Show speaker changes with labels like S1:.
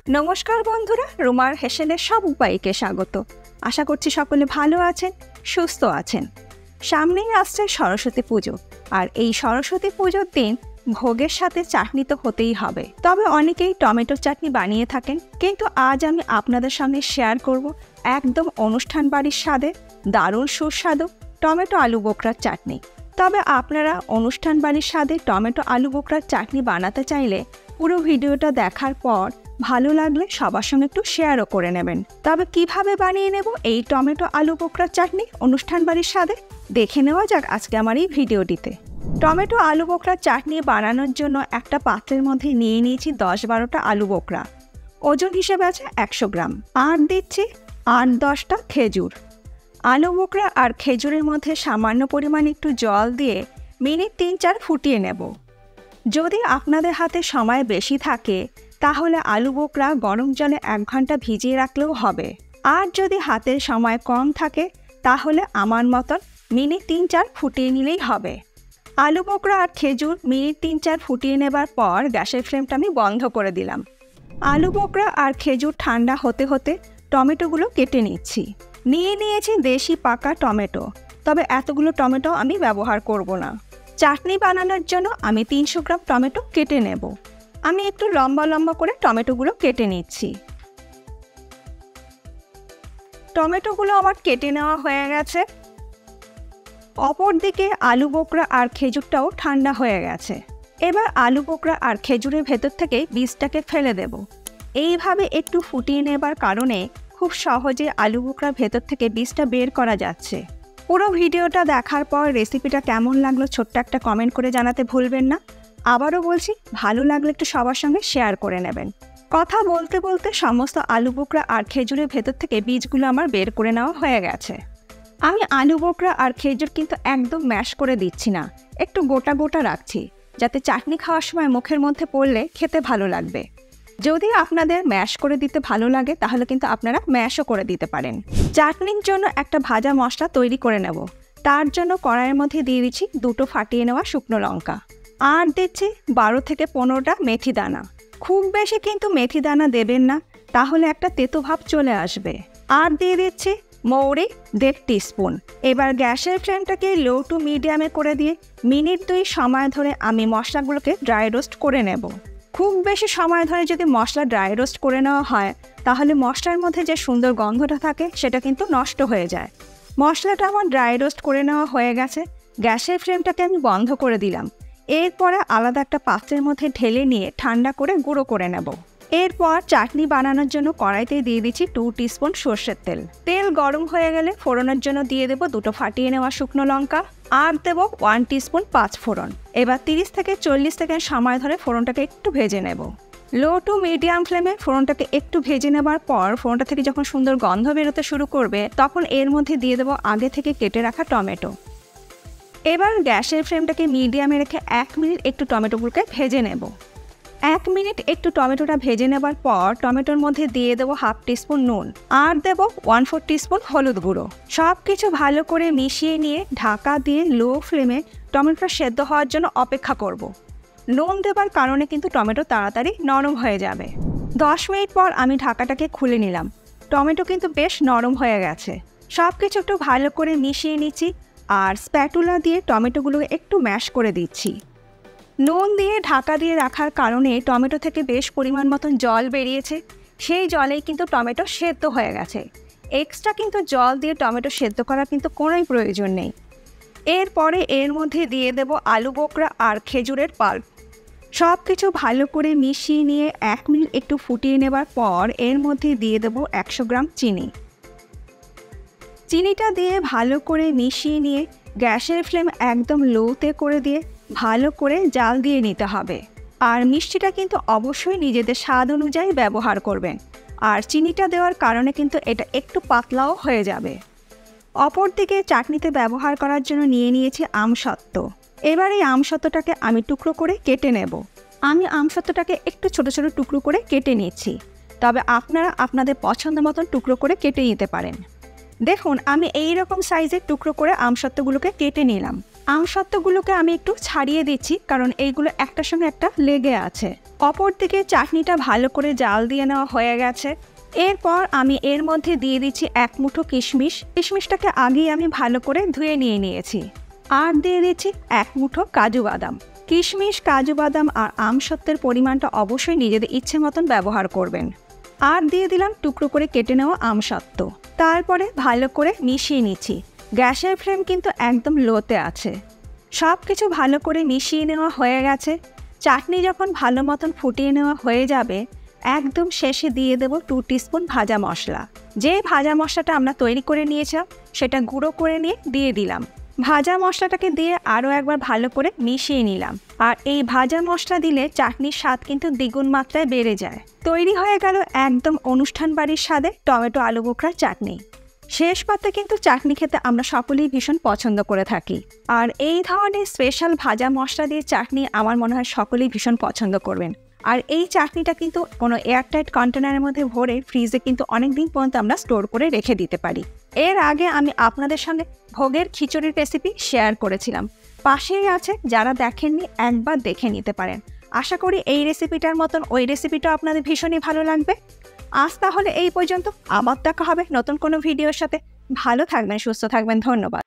S1: নমস্কার বন্ধুরা, রুমার হেসেলের সবাইকে স্বাগত। আশা করছি সকলে ভালো আছেন, সুস্থ আছেন। সামনেই আসছে সরস্বতী পুজো, আর এই সরস্বতী পুজোর দিন ভোগের সাথে চাটনি তো হতেই হবে। তবে অনেকেই টমেটো চাটনি বানিয়ে থাকেন, কিন্তু আজ আমি আপনাদের সামনে শেয়ার করব একদম অনুষ্ঠান বাড়ির স্বাদে দারুণ সুস্বাদু টমেটো আলু বোখরার চাটনি। তবে আপনারা অনুষ্ঠান বাড়ির স্বাদে টমেটো আলু বোখরার চাটনি বানাতে চাইলে পুরো ভিডিওটা দেখার পর ভালো লাগলে সবার সঙ্গে একটু শেয়ারও করে নেবেন। তবে কিভাবে বানিয়ে নেব এই টমেটো আলু বোখরার চাটনি অনুষ্ঠান বাড়ির স্বাদে, দেখে নেওয়া যাক আজকে আমার এই ভিডিওটিতে। টমেটো আলু বোখরার চাটনি বানানোর জন্য একটা পাত্রের মধ্যে নিয়ে নিয়েছি 10-12টা আলু বোখরা। ওজন হিসেবে আছে 100 গ্রাম। আর দিচ্ছি 8-10টা খেজুর। আলু বোখরা আর খেজুরের মধ্যে সামান্য পরিমাণ একটু জল দিয়ে মিনিট 3-4 ফুটিয়ে নেব। যদি আপনাদের হাতে সময় বেশি থাকে তাহলে আলু বোখরা গরম জলে 1 ঘন্টা ভিজিয়ে রাখলেও হবে। আর যদি হাতের সময় কম থাকে তাহলে আমার মতন মিনিট 3-4 ফুটিয়ে নিলেই হবে। আলু বোখরা আর খেজুর মিনিট 3-4 ফুটিয়ে নেবার পর গ্যাসের ফ্লেমটা আমি বন্ধ করে দিলাম। আলু বোখরা আর খেজুর ঠান্ডা হতে হতে টমেটোগুলো কেটে নিচ্ছি। নিয়ে নিয়েছি দেশি পাকা টমেটো, তবে এতগুলো টমেটো আমি ব্যবহার করব না। চাটনি বানানোর জন্য আমি 300 গ্রাম টমেটো কেটে নেব। আমি একটু লম্বা লম্বা করে টমেটোগুলো কেটে নিচ্ছি। টমেটোগুলো আমার কেটে নেওয়া হয়ে গেছে। অপরদিকে আলু বোখরা আর খেজুরটাও ঠান্ডা হয়ে গেছে। এবার আলু বোখরা আর খেজুরের ভেতর থেকে বীজটাকে ফেলে দেব। এইভাবে একটু ফুটিয়ে নেবার কারণে খুব সহজে আলু বোখরার ভেতর থেকে বীজটা বের করা যাচ্ছে। পুরো ভিডিওটা দেখার পর রেসিপিটা কেমন লাগলো ছোট্ট একটা কমেন্ট করে জানাতে ভুলবেন না। আবারও বলছি, ভালো লাগলে একটু সবার সঙ্গে শেয়ার করে নেবেন। কথা বলতে বলতে সমস্ত আলু বোখরা আর খেজুরের ভেতর থেকে বীজগুলো আমার বের করে নেওয়া হয়ে গেছে। আমি আলু বোখরা আর খেজুর কিন্তু একদম ম্যাশ করে দিচ্ছি না, একটু গোটা গোটা রাখছি, যাতে চাটনি খাওয়ার সময় মুখের মধ্যে পড়লে খেতে ভালো লাগবে। যদি আপনাদের ম্যাশ করে দিতে ভালো লাগে তাহলে কিন্তু আপনারা ম্যাশও করে দিতে পারেন। চাটনির জন্য একটা ভাজা মশলা তৈরি করে নেব। তার জন্য কড়াইয়ের মধ্যে দিয়ে দিচ্ছি 2টো ফাটিয়ে নেওয়া শুকনো লঙ্কা। আর দিচ্ছি 12 থেকে 15টা মেথি দানা। খুব বেশি কিন্তু মেথি দানা দেবেন না, তাহলে একটা তেতো ভাব চলে আসবে। আর দিয়ে দিচ্ছি মৌরি 1.5 টিস্পুন। এবার গ্যাসের ফ্লেমটাকে লো টু মিডিয়ামে করে দিয়ে মিনিট 2 সময় ধরে আমি মশলাগুলোকে ড্রাই রোস্ট করে নেব। খুব বেশি সময় ধরে যদি মশলা ড্রাই রোস্ট করে নেওয়া হয় তাহলে মশলার মধ্যে যে সুন্দর গন্ধটা থাকে সেটা কিন্তু নষ্ট হয়ে যায়। মশলাটা আমার ড্রাই রোস্ট করে নেওয়া হয়ে গেছে। গ্যাসের ফ্লেমটাকে আমি বন্ধ করে দিলাম। এরপরে আলাদা একটা পাত্রের মধ্যে ঢেলে নিয়ে ঠান্ডা করে গুঁড়ো করে নেব। এরপর চাটনি বানানোর জন্য কড়াইতে দিয়ে দিচ্ছি 2 টিস্পুন সর্ষের তেল। তেল গরম হয়ে গেলে ফোড়নের জন্য দিয়ে দেবো 2টো ফাটিয়ে নেওয়া শুকনো লঙ্কা। আর দেবো 1 টিস্পুন 5 ফোড়ন। এবার 30 থেকে 40 সেকেন্ড সময় ধরে ফোড়নটাকে একটু ভেজে নেব। লো টু মিডিয়াম ফ্লেমে ফোড়নটাকে একটু ভেজে নেবার পর ফোড়নটা থেকে যখন সুন্দর গন্ধ বেরোতে শুরু করবে তখন এর মধ্যে দিয়ে দেবো আগে থেকে কেটে রাখা টমেটো। এবার গ্যাসের ফ্লেমটাকে মিডিয়ামে রেখে 1 মিনিট একটু টমেটোগুলোকে ভেজে নেব। 1 মিনিট একটু টমেটোটা ভেজে নেবার পর টমেটোর মধ্যে দিয়ে দেবো 1/2 টিস্পুন নুন। আর দেবো 1/4 টিস্পুন হলুদ গুঁড়ো। সব কিছু ভালো করে মিশিয়ে নিয়ে ঢাকা দিয়ে লো ফ্লেমে টমেটোটা সেদ্ধ হওয়ার জন্য অপেক্ষা করব। নুন দেবার কারণে কিন্তু টমেটো তাড়াতাড়ি নরম হয়ে যাবে। 10 মিনিট পর আমি ঢাকাটাকে খুলে নিলাম। টমেটো কিন্তু বেশ নরম হয়ে গেছে। সব কিছু একটু ভালো করে মিশিয়ে নিচ্ছি আর স্প্যাটুলা দিয়ে টমেটোগুলোকে একটু ম্যাশ করে দিচ্ছি। নুন দিয়ে ঢাকা দিয়ে রাখার কারণে টমেটো থেকে বেশ পরিমাণ মতন জল বেরিয়েছে। সেই জলেই কিন্তু টমেটো সেদ্ধ হয়ে গেছে। এক্সট্রা কিন্তু জল দিয়ে টমেটো সেদ্ধ করার কিন্তু কোনোই প্রয়োজন নেই। এরপরে এর মধ্যে দিয়ে দেব আলু বোখরা আর খেজুরের পাল্প। সব কিছু ভালো করে মিশিয়ে নিয়ে 1 মিনিট একটু ফুটিয়ে নেবার পর এর মধ্যে দিয়ে দেব 100 গ্রাম চিনি। চিনিটা দিয়ে ভালো করে মিশিয়ে নিয়ে গ্যাসের ফ্লেম একদম লোতে করে দিয়ে ভালো করে জাল দিয়ে নিতে হবে। আর মিষ্টিটা কিন্তু অবশ্যই নিজেদের স্বাদ অনুযায়ী ব্যবহার করবেন। আর চিনিটা দেওয়ার কারণে কিন্তু এটা একটু পাতলাও হয়ে যাবে। অপরদিকে চাটনিতে ব্যবহার করার জন্য নিয়ে নিয়েছি আমসত্ত্ব। এবার এই আমসত্ত্বটাকে আমি টুকরো করে কেটে নেব। আমি আমসত্ত্বটাকে একটু ছোট ছোট টুকরো করে কেটে নিচ্ছি, তবে আপনারা আপনাদের পছন্দ মতন টুকরো করে কেটে নিতে পারেন। দেখুন, আমি এই রকম সাইজের টুকরো করে আমসত্ত্বগুলোকে কেটে নিলাম। আমসত্ত্বগুলোকে আমি একটু ছাড়িয়ে দিচ্ছি, কারণ এইগুলো একটার সঙ্গে একটা লেগে আছে। অপরদিকে চাটনিটা ভালো করে জাল দিয়ে নেওয়া হয়ে গেছে। এরপর আমি এর মধ্যে দিয়ে দিচ্ছি 1 মুঠো কিশমিশ। কিশমিশটাকে আগেই আমি ভালো করে ধুয়ে নিয়েছি। আর দিয়ে দিচ্ছি 1 মুঠো কাজু বাদাম। কিশমিশ, কাজু বাদাম আর আমসত্ত্বের পরিমাণটা অবশ্যই নিজেদের ইচ্ছে মতন ব্যবহার করবেন। আর দিয়ে দিলাম টুকরো করে কেটে নেওয়া আমসত্ত্ব। তারপরে ভালো করে মিশিয়ে নিচ্ছি। গ্যাসের ফ্লেম কিন্তু একদম লোতে আছে। সব কিছু ভালো করে মিশিয়ে নেওয়া হয়ে গেছে। চাটনি যখন ভালো মতন ফুটিয়ে নেওয়া হয়ে যাবে, একদম শেষে দিয়ে দেব 2 টিস্পুন ভাজা মশলা। যে ভাজা মশলাটা আমরা তৈরি করে নিয়েছিলাম সেটা গুঁড়ো করে নিয়ে দিয়ে দিলাম। ভাজা মশলাটাকে দিয়ে আরও একবার ভালো করে মিশিয়ে নিলাম। আর এই ভাজা মশলা দিলে চাটনির স্বাদ কিন্তু দ্বিগুণ মাত্রায় বেড়ে যায়। তৈরি হয়ে গেল একদম অনুষ্ঠান বাড়ির স্বাদে টমেটো আলু বোখরার চাটনি। শেষ পাতে কিন্তু চাটনি খেতে আমরা সকলেই ভীষণ পছন্দ করে থাকি। আর এই ধরনের স্পেশাল ভাজা মশলা দিয়ে চাটনি আমার মনে হয় সকলেই ভীষণ পছন্দ করবেন। আর এই চাটনিটা কিন্তু কোনো এয়ারটাইট কন্টেনারের মধ্যে ভরে ফ্রিজে কিন্তু অনেক দিন পর্যন্ত আমরা স্টোর করে রেখে দিতে পারি। এর আগে আমি আপনাদের সঙ্গে ভোগের খিচুড়ির রেসিপি শেয়ার করেছিলাম, পাশেই আছে, যারা দেখেননি একবার দেখে নিতে পারেন। আশা করি এই রেসিপিটার মতন ওই রেসিপিটা আপনাদের ভীষণই ভালো লাগবে। আজ তাহলে এই পর্যন্ত, আবার দেখা হবে নতুন কোনো ভিডিওর সাথে। ভালো থাকবেন, সুস্থ থাকবেন, ধন্যবাদ।